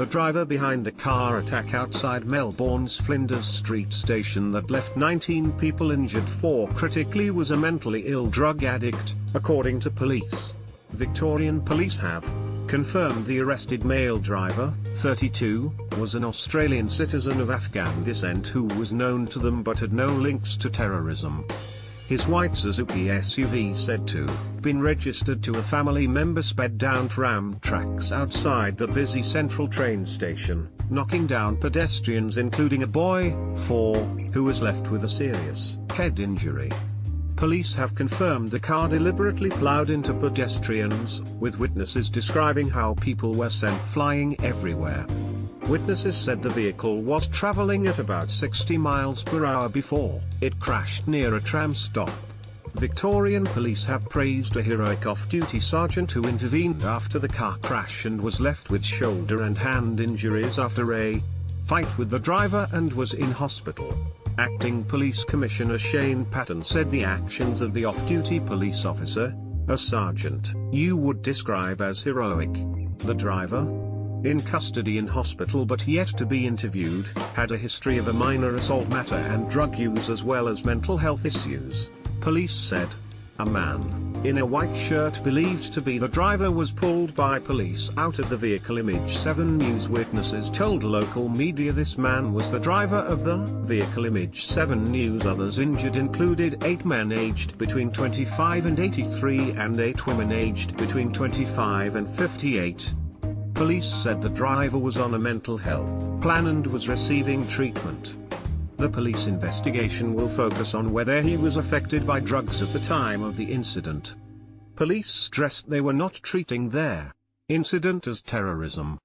the driver behind the car attack outside Melbourne's Flinders Street Station that left 19 people injured. 4 critically was a mentally ill drug addict, according to police. Victorian police have confirmed the arrested male driver, 32, was an Australian citizen of Afghan descent who was known to them but had no links to terrorism. His white Suzuki SUV, said to have been registered to a family member, sped down tram tracks outside the busy central train station, knocking down pedestrians including a boy, 4, who was left with a serious head injury. Police have confirmed the car deliberately ploughed into pedestrians, with witnesses describing how people were sent flying everywhere. Witnesses said the vehicle was traveling at about 60 miles per hour before it crashed near a tram stop. Victorian police have praised a heroic off-duty sergeant who intervened after the car crash and was left with shoulder and hand injuries after a fight with the driver and was in hospital. Acting Police Commissioner Shane Patton said the actions of the off-duty police officer, a sergeant you would describe as heroic. The driver, in custody in hospital but yet to be interviewed, had a history of a minor assault matter and drug use as well as mental health issues. Police said a man in a white shirt believed to be the driver was pulled by police out of the vehicle. Image 7 News witnesses told local media this man was the driver of the vehicle. Image 7 News others injured included 8 men aged between 25 and 83 and 8 women aged between 25 and 58. Police said the driver was on a mental health plan and was receiving treatment. The police investigation will focus on whether he was affected by drugs at the time of the incident. Police stressed they were not treating their incident as terrorism.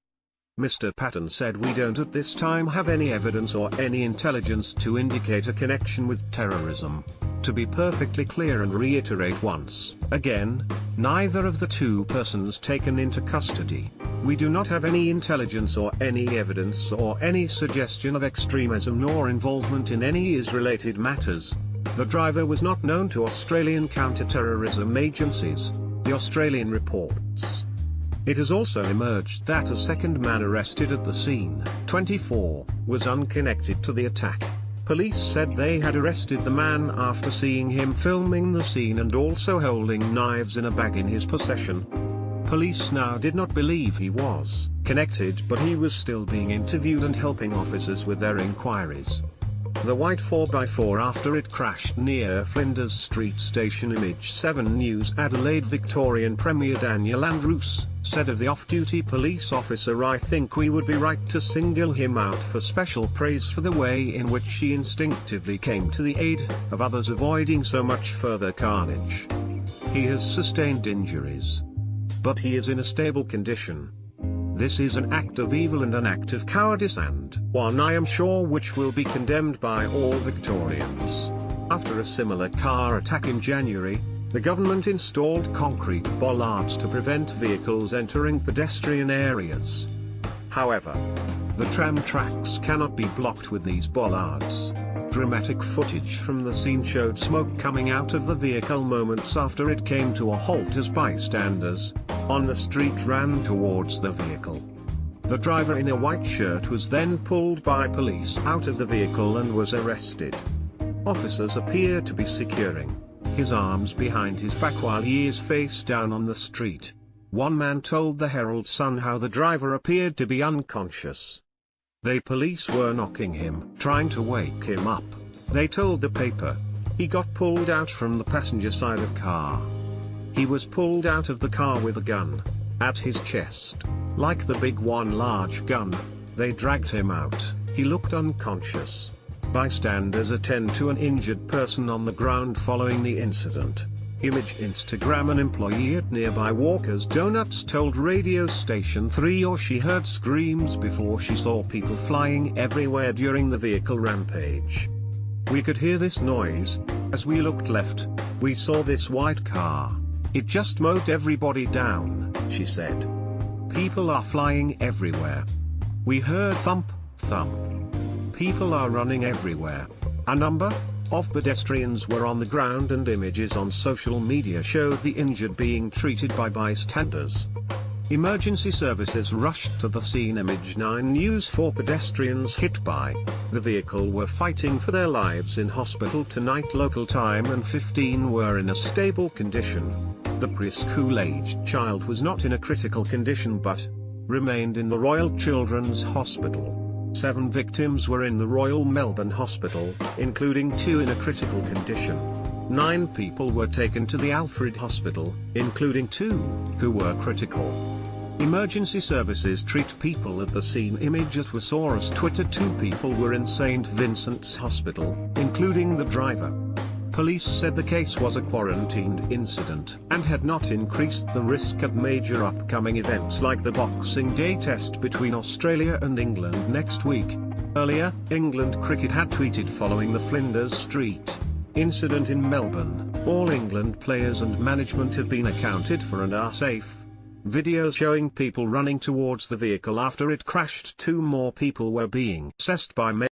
Mr. Patton said, "We don't at this time have any evidence or any intelligence to indicate a connection with terrorism. To be perfectly clear and reiterate once again, neither of the 2 persons taken into custody, we do not have any intelligence or any evidence or any suggestion of extremism nor involvement in any IS-related matters. The driver was not known to Australian counter-terrorism agencies," the Australian reports. It has also emerged that a second man arrested at the scene, 24, was unconnected to the attack. Police said they had arrested the man after seeing him filming the scene and also holding knives in a bag in his possession. Police now did not believe he was connected, but he was still being interviewed and helping officers with their inquiries. The white 4x4 after it crashed near Flinders Street Station. Image 7 News Adelaide Victorian Premier Daniel Andrews said of the off-duty police officer, "I think we would be right to single him out for special praise for the way in which he instinctively came to the aid of others, avoiding so much further carnage. He has sustained injuries, but he is in a stable condition. This is an act of evil and an act of cowardice, and one I am sure which will be condemned by all Victorians." After a similar car attack in January, the government installed concrete bollards to prevent vehicles entering pedestrian areas. However, the tram tracks cannot be blocked with these bollards. Dramatic footage from the scene showed smoke coming out of the vehicle moments after it came to a halt as bystanders on the street ran towards the vehicle. The driver in a white shirt was then pulled by police out of the vehicle and was arrested. Officers appear to be securing his arms behind his back while he is face down on the street. One man told the Herald Sun how the driver appeared to be unconscious. The police were knocking him, trying to wake him up. They told the paper he got pulled out from the passenger side of car. He was pulled out of the car with a gun at his chest, like the big one, large gun. They dragged him out. He looked unconscious. Bystanders attend to an injured person on the ground following the incident. Image Instagram An employee at nearby Walker's Donuts told radio station 3 she heard screams before she saw people flying everywhere during the vehicle rampage. "We could hear this noise. As we looked left, we saw this white car. It just mowed everybody down," she said. "People are flying everywhere. We heard thump, thump. People are running everywhere." A number of pedestrians were on the ground and images on social media showed the injured being treated by bystanders. Emergency services rushed to the scene. Image 9 News 4 pedestrians hit by the vehicle were fighting for their lives in hospital tonight local time, and 15 were in a stable condition. The preschool-aged child was not in a critical condition but remained in the Royal Children's Hospital. 7 victims were in the Royal Melbourne Hospital, including 2 in a critical condition. 9 people were taken to the Alfred Hospital, including 2 who were critical. Emergency services treat people at the scene. Image at Wasaurus Twitter 2 people were in St Vincent's Hospital, including the driver. Police said the case was a quarantined incident and had not increased the risk of major upcoming events like the Boxing Day test between Australia and England next week. Earlier, England cricket had tweeted following the Flinders Street incident in Melbourne, "All England players and management have been accounted for and are safe." Videos showing people running towards the vehicle after it crashed. 2 more people were being assessed by